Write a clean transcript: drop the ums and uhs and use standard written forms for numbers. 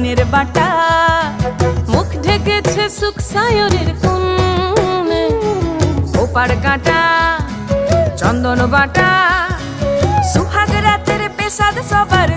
দিনের বাটা, মুখ ঢেকেছে সুখ সায়রের কোণে, ওপার কাটা চন্দন বাটা, সুহাগ রাতের পেশাদ সবার